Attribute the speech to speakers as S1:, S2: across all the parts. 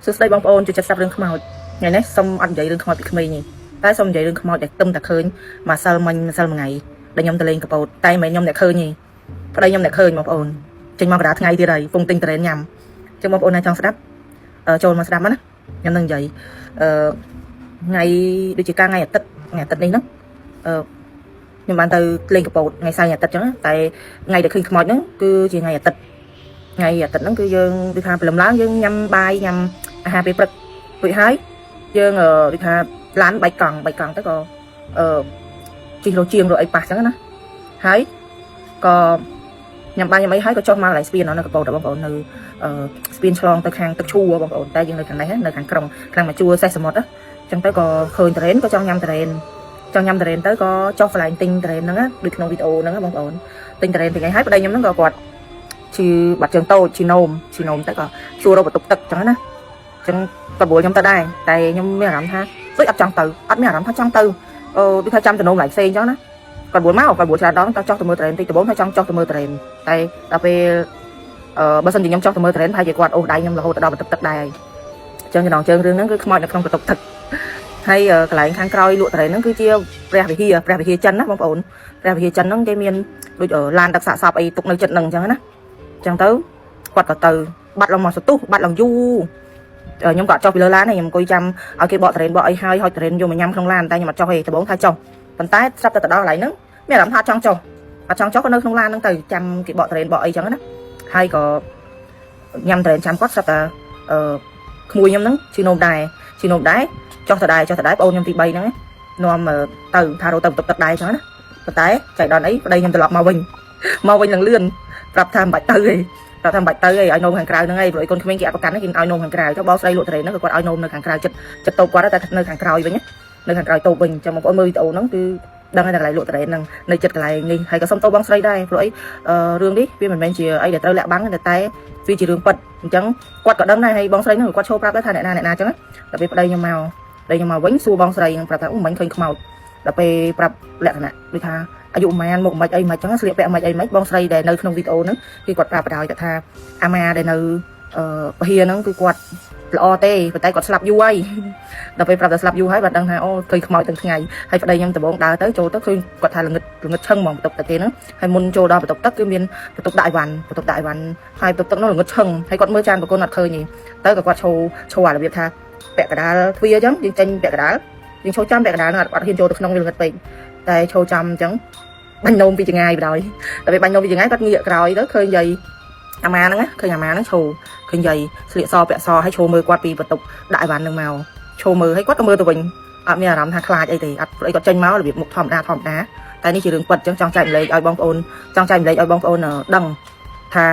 S1: សួស្តីបងប្អូនជួយចាត់ស្ដាប់រឿងខ្មោចថ្ងៃនេះសូមអត់និយាយរឿងខ្មោចពីក្មេងទេតែសូមនិយាយរឿងខ្មោចដែលទឹមតែឃើញមួយសិលមិញម្សិលមួយថ្ងៃដែលខ្ញុំទៅលេងកប៉ោតតែមិនខ្ញុំអ្នកឃើញទេប្តីខ្ញុំអ្នកឃើញបងប្អូនចេញមកកណ្ដាលថ្ងៃទៀតហើយពងទិញតរ៉េនញ៉ាំអញ្ចឹងបងប្អូនណាចង់ស្ដាប់ចូលមកស្ដាប់មកណាខ្ញុំនឹងនិយាយថ្ងៃដូចជាការថ្ងៃអាទិត្យនេះហ្នឹងខ្ញុំបានទៅលេងកប៉ោតថ្ងៃសៅរ៍អាទិត្យអញ្ចឹងតែថ្ងៃដែលឃើញខ្មោចហ្នឹងគឺជាថ្ងៃអាទិត្យហ្នឹងគឺយើងដូចថាព្រលឹមឡើងយើងញ៉ាំបាយញ៉ាំអាហារពេលព្រឹករួចហើយយើងដូចថាឡានបាយកង់ទៅក៏ជិះរោជាងរកអីប៉ះអញ្ចឹងណាហើយក៏ញ៉ាំបាយញ៉ាំអីហើយក៏ចុះមកកន្លែងស្ពាននៅកប៉ោតបងប្អូននៅស្ពានឆ្លងទៅខាងទឹកឈូបងប្អូនតែយើងនៅខាងនេះនៅខាងក្រុងខាងមកជួរសេះសមុទ្រអញ្ចឹងទៅក៏ឃើញតរ៉េនក៏ចង់ញ៉ាំតរ៉េនទៅក៏ចុះកន្លែងទិញតរ៉េនហ្នឹងដូចក្នុងវីដេអូហ្នឹងបងប្អូនទិញតរ៉េនទិញអីហើយប្តីខ្ញុំហ្នឹងក៏គាត់ឈឺបាត់ជើងតូចឈឺនោមទៅក៏សួររកបន្ទប់ទឹកអញ្ចឹងណាអញ្ចឹងក៏បួលខ្ញុំទៅដែរតែខ្ញុំមានអារម្មណ៍ថាដូចអត់ចង់ទៅអត់មានអារម្មណ៍ថាចង់ទៅដូចថាចាំទៅនោមឡើងផ្សេងអញ្ចឹងណាគាត់បួលច្រើនដងទៅចុះទៅមើលតរ៉េនតិចដំបូងថាចង់ចុះទៅមើលតរ៉េនតែដល់ពេលបើសិនជាខ្ញុំចុះទៅមើលតរ៉េនប្រហែលជាគាត់អូសដៃខ្ញុំរហូតដល់បន្ទប់ទឹកដែរហើយអញ្ចឹងចំណងជើងរឿងហ្នឹងគឺខ្មោចនៅក្នុងបន្ទប់ទឹកហើយកន្លែងខាងក្រោយលក់តរ៉េនហ្នឹងគឺជាព្រះវិហារចិនណាបងប្អូនព្រះវិហារចិនហ្នឹងគេមានដូចឡានដឹកសាកសពអីទុកនៅចិត្តហ្នឹងអញ្ចឹងណាអញ្ចឹងទៅគាត់ក៏ទៅបាត់ឡើងមកសទុះបាត់ឡើងយូរខ្ញុំក៏ចុះពីលើឡានហើយខ្ញុំអង្គុយចាំឲ្យគេបកតរ៉េនបកអីហើយហុចតរ៉េនយកមកញ៉ាំក្នុងឡានតែខ្ញុំអត់ចុះទេដំបូងថាចុះប៉ុន្តែស្រាប់តែទៅដល់កន្លែងហ្នឹងមានអារម្មណ៍ថាអត់ចង់ចុះក៏នៅក្នុងឡានហ្នឹងទៅចាំគេបកតរ៉េនបកអីចឹងណាហើយក៏ញ៉ាំតរ៉េនចាំគាត់ស្រាប់តែក្មួយខ្ញុំហ្នឹងឈឺនោមដែរចុះទៅដែរបងអូនខ្ញុំទី3ហ្នឹងនាំទៅថារត់ទៅបន្ទប់ទឹកដែរចឹងណាប៉ុន្តែចៃដន្យអីប្តីខ្ញុំត្រឡប់មកវិញនឹងលឿនប្រាប់ថាមិនបាច់ទៅទេឲ្យនោមខាងក្រៅហ្នឹងឯងព្រោះឯកូនក្មេងគេអត់ប្រកាន់ទេគេឲ្យនោមខាងក្រៅទៅបងស្រីលក់តរ៉េនហ្នឹងក៏គាត់ឲ្យនោមនៅខាងក្រៅចិត្តតូបគាត់តែនៅខាងក្រោយវិញនៅខាងក្រោយតូបវិញចាំបងប្អូនមើលវីដេអូហ្នឹងគឺដឹងហើយកន្លែងលក់តរ៉េនហ្នឹងនៅចិត្តកន្លែងនេះហើយក៏សុំតូបបងស្រីដែរព្រោះអីរឿងនេះវាមិនមែនជាអីដែលត្រូវលាក់បាំងទេតែវាជារឿងពិតអញ្ចឹងគាត់ក៏ដឹងដែរហើយបងស្រីហ្នឹងគាត់ចូលប្រាប់ដែរថាអ្នកណាអញ្ចឹងដល់ពេលប្តីខ្ញុំមកវិញសួរបងស្រីហ្នឹងប្រាប់ថាមិនឃើញខ្មោចដល់ពេលប្រាប់លក្ខណៈដូចថាអាយុប្រហែលមុខមិនអីមិនចឹងស្លៀកពាក់មិនអីមិនបងស្រីដែលនៅក្នុងវីដេអូហ្នឹងគឺគាត់ប្រាប់បដ ாய் ថាអាម៉ាដែលនៅពហិហ្នឹងគឺគាត់ល្អទេប៉ុន្តែគាត់ស្លាប់យូរហើយដល់ពេលប្រាប់ថាស្លាប់យូរហើយបាត់ដឹងថាអូឃើញខ្មោចទាំងថ្ងៃហើយប្តីខ្ញុំដំបងដើរទៅចូលទៅឃើញគាត់ថាល្ងឹតឈឹងហ្មងបន្ទប់ទឹកទេហ្នឹងហើយមុនចូលដល់បន្ទប់ទឹកគឺមានបន្ទប់ដាក់អីវ៉ាន់ហើយបន្ទប់ទឹកនោះល្ងឹតឈឹងហើយគាត់មើលចានប្រគុណអត់ឃើញទេទៅក៏គាត់ឈោអារបៀបថាពាក់កណ្ដាលទ្វារអញ្ចឹងយើងចេញពាក់កណ្ដាលយើងឈោចាំពាក់កណ្ដាលហ្នឹងអត់ហ៊ានចូលទៅក្នុងវាល្ងឹតពេកតែឈោចាំអញ្ចឹងបាញ់នោមពីចងាយបដ ாய் ដល់ពេលបាញ់នោមពីចងាយគាត់ងាកក្រោយទៅឃើញយាយអាម៉ាហ្នឹងឃើញអាម៉ាហ្នឹងឈោឃើញយាយស្លៀកសពាក់សហើយឈោមើលគាត់ពីបន្ទប់ដាក់អីវ៉ាន់ហ្នឹងមកឈោមើលហើយគាត់ក៏មើលទៅវិញអត់មានអារម្មណ៍ថាខ្លាចអីទេអត់ព្រោះគាត់ចេញមករបៀបមុខធម្មតាតែនេះជារឿងពិតអញ្ចឹងចង់ចែកម្លែកឲ្យបងប្អូនដឹងថា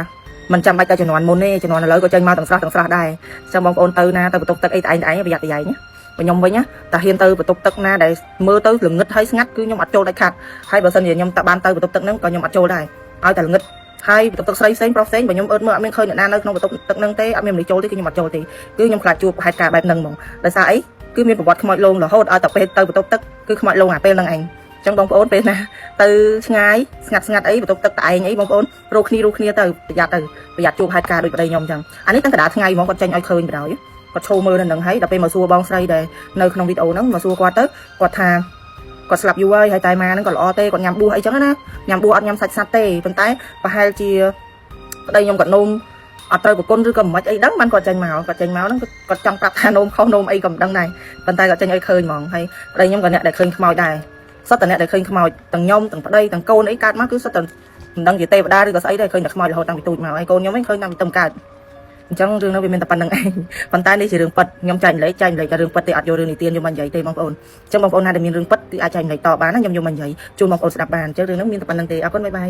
S1: មិនចាំបាច់តែជំនាន់មុនទេជំនាន់ឥឡូវក៏ចេញមកទាំងស្រស់ដែរអញ្ចឹងបងប្អូនទៅណាទៅបន្ទប់ទឹកអីតែឯងប្រយ័ត្នប្រយែងណាខ្ញុំវិញណាតែហ៊ានទៅបន្ទប់ទឹកណាដែលមើលទៅល្ងឹតហើយស្ងាត់គឺខ្ញុំអត់ចូលដាច់ខាត់ហើយបើសិនជាខ្ញុំតែបានទៅបន្ទប់ទឹកហ្នឹងក៏ខ្ញុំអត់ចូលដែរឲ្យតែល្ងឹតហើយបន្ទប់ទឹកស្រីផ្សេងប្រុសផ្សេងបើខ្ញុំអឺតមើលអត់មានឃើញអ្នកណានៅក្នុងបន្ទប់ទឹកហ្នឹងទេអត់មានមនុស្សចូលទេគឺខ្ញុំអត់ចូលទេគឺខ្ញុំខ្លាចជួបហេតុការណ៍បែបហ្នឹងហ្មងដោយសារអីគឺមានប្រវត្តិខ្មោចលងរហូតឲ្យតែពេលទៅបន្ទប់ទឹកគឺខ្មោចលងអាពេលហ្នឹងឯងអញ្ចឹងបងប្អូនពេលណាទៅឆ្ងាយស្ងាត់អីបន្ទប់ទឹកតែឯងអីបងប្អូនរកគ្នាទៅប្រយ័ត្នជួបហេតុការណ៍ដូចប្តីខ្ញុំអញ្ចឹងអានេះតាំងកណ្ដាលថ្ងៃហ្មងគាត់ចេញឲ្យឃើញបណ្ដោយគាត់ឈោមើលនៅនឹងហើយដល់ពេលមកសួរបងស្រីដែលនៅក្នុងវីដេអូហ្នឹងមកសួរគាត់ទៅគាត់ថាគាត់ស្លាប់យូរហើយតែម៉ាហ្នឹងក៏ល្អទេគាត់ញ៉ាំបួសអីចឹងណាញ៉ាំបួសអត់ញ៉ាំសាច់សត្វទេប៉ុន្តែប្រហែលជាប្តីខ្ញុំគាត់នោមអត់ត្រូវប្រគុណឬក៏មិនអីដឹងបានគាត់ចេញមកហ្នឹងគាត់ចង់ប្រាប់ថានោមខុសនោមអីក៏មិនដឹងដែរប៉ុន្តែគាត់ចេញឲ្យឃើញហ្មងហើយប្តីខ្ញុំក៏អ្នកដែលឃើញខ្មោចដែរសុទ្ធតែអ្នកដែលឃើញខ្មោចទាំងខ្ញុំទាំងប្តីទាំងកូនអីកើតមកគឺសុទ្ធតែមិនដឹងជាទេវតាឬក៏ស្អីដែរឃើញតែខ្មោចរហូតតាំងពីទូចមកហើយកូនខ្ញុំឯងឃើញតាំងពីទៅកើតអញ្ចឹងរឿងនោះវាមានតែប៉ុណ្្នឹងឯងប៉ុន្តែនេះជារឿងពិតខ្ញុំចែកម្លែកតែរឿងពិតទេអត់យករឿងនីតិយកមកនិយាយទេបងប្អូនអញ្ចឹងបងប្អូនណាដែលមានរឿងពិតគឺអាចចែកម្លែកតបានណាខ្ញុំយកមកនិយាយជូនបងប្អូនស្ដាប់បានអញ្ចឹងរឿងនោះមានតែប៉ុណ្្នឹងទេអរគុណបាយបាយ